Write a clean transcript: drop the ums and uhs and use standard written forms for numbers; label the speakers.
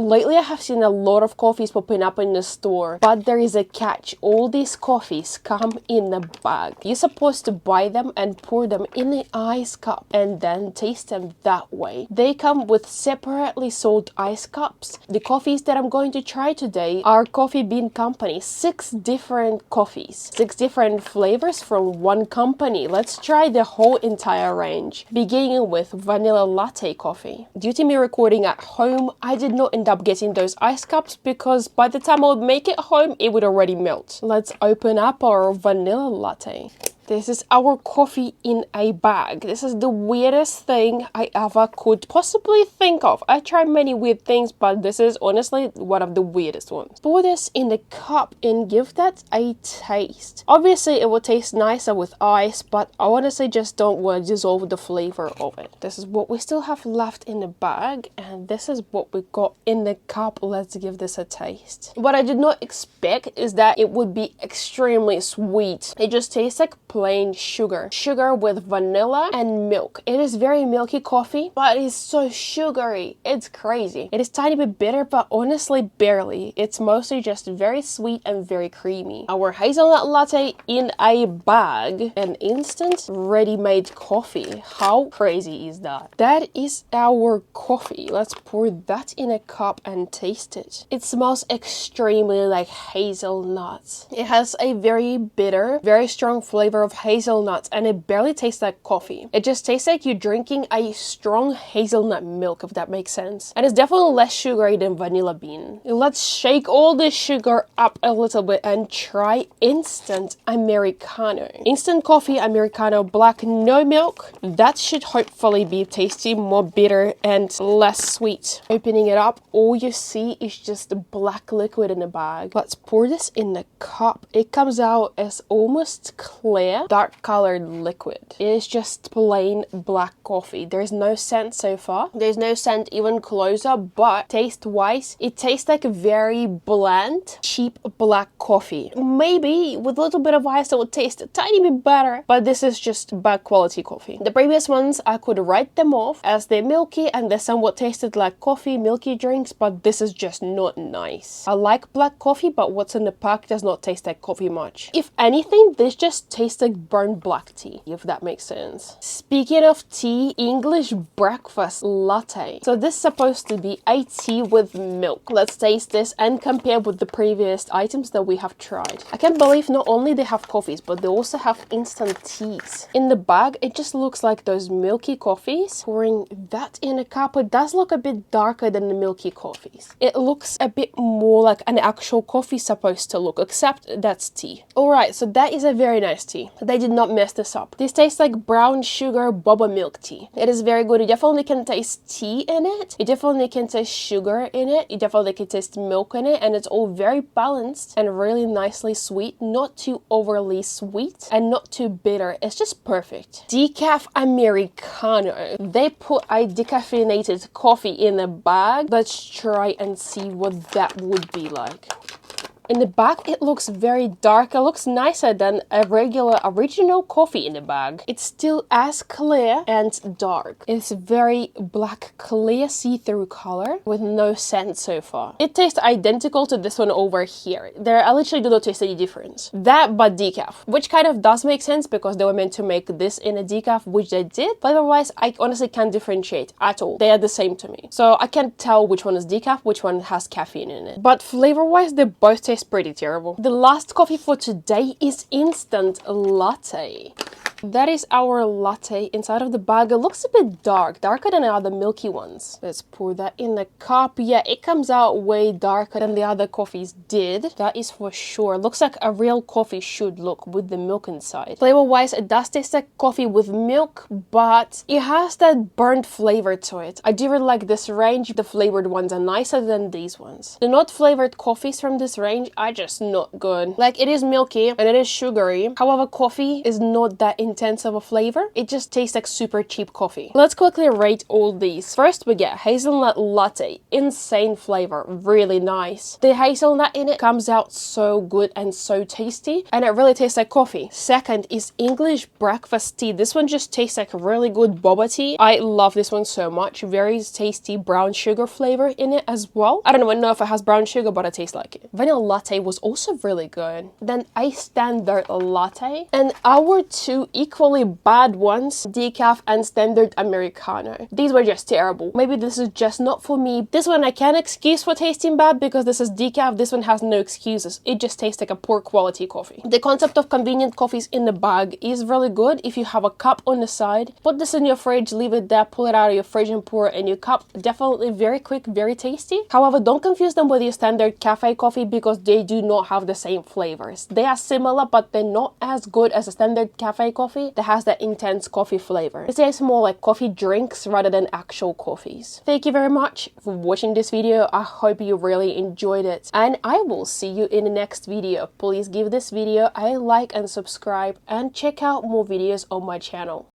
Speaker 1: Lately I have seen a lot of coffees popping up in the store, but there is a catch. All these coffees come in a bag. You're supposed to buy them and pour them in an ice cup and then taste them that way. They come with separately sold ice cups. The coffees that I'm going to try today are Coffee Bean Company. 6 different coffees, 6 different flavors from one company. Let's try the whole entire range, beginning with vanilla latte coffee. Due to me recording at home, I did not end up getting those ice cups because by the time I would make it home, it would already melt. Let's open up our vanilla latte. This is our coffee in a bag. This is the weirdest thing I ever could possibly think of. I tried many weird things, but this is honestly one of the weirdest ones. Pour this in the cup and give that a taste. Obviously, it will taste nicer with ice, but I honestly just don't want to dissolve the flavor of it. This is what we still have left in the bag, and this is what we got in the cup. Let's give this a taste. What I did not expect is that it would be extremely sweet. It just tastes like plain sugar with vanilla and milk. It is very milky coffee, but it is so sugary. It's crazy. It is tiny bit bitter, but honestly barely. It's mostly just very sweet and very creamy. Our hazelnut latte in a bag, an instant ready-made coffee. How crazy is that? That is our coffee. Let's pour that in a cup and taste it. It smells extremely like hazelnuts. It has a very bitter, very strong flavor of hazelnuts, and it barely tastes like coffee. It just tastes like you're drinking a strong hazelnut milk, if that makes sense. And it's definitely less sugary than vanilla bean. Let's shake all this sugar up a little bit and try instant Americano. Instant coffee Americano black, no milk. That should hopefully be tasty, more bitter and less sweet. Opening it up, all you see is just black liquid in the bag. Let's pour this in the cup. It comes out as almost clear, dark colored liquid. It is just plain black coffee. There's no scent so far. There's no scent even closer, but taste wise, it tastes like a very bland, cheap black coffee. Maybe with a little bit of ice it would taste a tiny bit better, but this is just bad quality coffee. The previous ones, I could write them off as they're milky and they somewhat tasted like coffee, milky drinks, but this is just not nice. I like black coffee, but what's in the pack does not taste like coffee much. If anything, this just tastes like burnt black tea, if that makes sense. Speaking of tea, English breakfast latte. So this is supposed to be a tea with milk. Let's taste this and compare with the previous items that we have tried. I can't believe not only they have coffees, but they also have instant teas. In the bag, it just looks like those milky coffees. Pouring that in a cup, it does look a bit darker than the milky coffees. It looks a bit more like an actual coffee supposed to look, except that's tea. Alright, so that is a very nice tea. They did not mess this up. This tastes like brown sugar boba milk tea. It is very good. You definitely can taste tea in it. You definitely can taste sugar in it. You definitely can taste milk in it, and it's all very balanced and really nicely sweet. Not too overly sweet and not too bitter. It's just perfect. Decaf Americano. They put a decaffeinated coffee in a bag. Let's try and see what that would be like. In the bag, it looks very dark. It looks nicer than a regular original coffee in the bag. It's still as clear and dark. It's very black, clear, see-through color with no scent so far. It tastes identical to this one over here. I literally do not taste any difference. That, but decaf, which kind of does make sense because they were meant to make this in a decaf, which they did. Flavor-wise, I honestly can't differentiate at all. They are the same to me. So I can't tell which one is decaf, which one has caffeine in it. But flavor-wise, they both taste pretty terrible. The last coffee for today is instant latte. That is our latte inside of the bag. It looks a bit darker than the other milky ones. Let's pour that in the cup. Yeah, it comes out way darker than the other coffees did. That is for sure. Looks like a real coffee should look with the milk inside. Flavor-wise, it does taste like coffee with milk, but it has that burnt flavor to it. I do really like this range. The flavored ones are nicer than these ones. The not flavored coffees from this range are just not good. Like, it is milky and it is sugary. However, coffee is not that intense of a flavor. It just tastes like super cheap coffee. Let's quickly rate all these. First we get hazelnut latte. Insane flavor, really nice. The hazelnut in it comes out so good and so tasty, and it really tastes like coffee. Second is English breakfast tea. This one just tastes like really good boba tea. I love this one so much. Very tasty brown sugar flavor in it as well. I don't even know if it has brown sugar, but it tastes like it. Vanilla latte was also really good. Then a standard latte, and our two equally bad ones, decaf and standard Americano. These were just terrible. Maybe this is just not for me. This one I can excuse for tasting bad because this is decaf. This one has no excuses. It just tastes like a poor quality coffee. The concept of convenient coffees in the bag is really good. If you have a cup on the side, put this in your fridge, leave it there, pull it out of your fridge and pour it in your cup. Definitely very quick, very tasty. However, don't confuse them with your standard cafe coffee because they do not have the same flavors. They are similar, but they're not as good as a standard cafe coffee that has that intense coffee flavor. It tastes more like coffee drinks rather than actual coffees. Thank you very much for watching this video. I hope you really enjoyed it, and I will see you in the next video. Please give this video a like and subscribe, and check out more videos on my channel.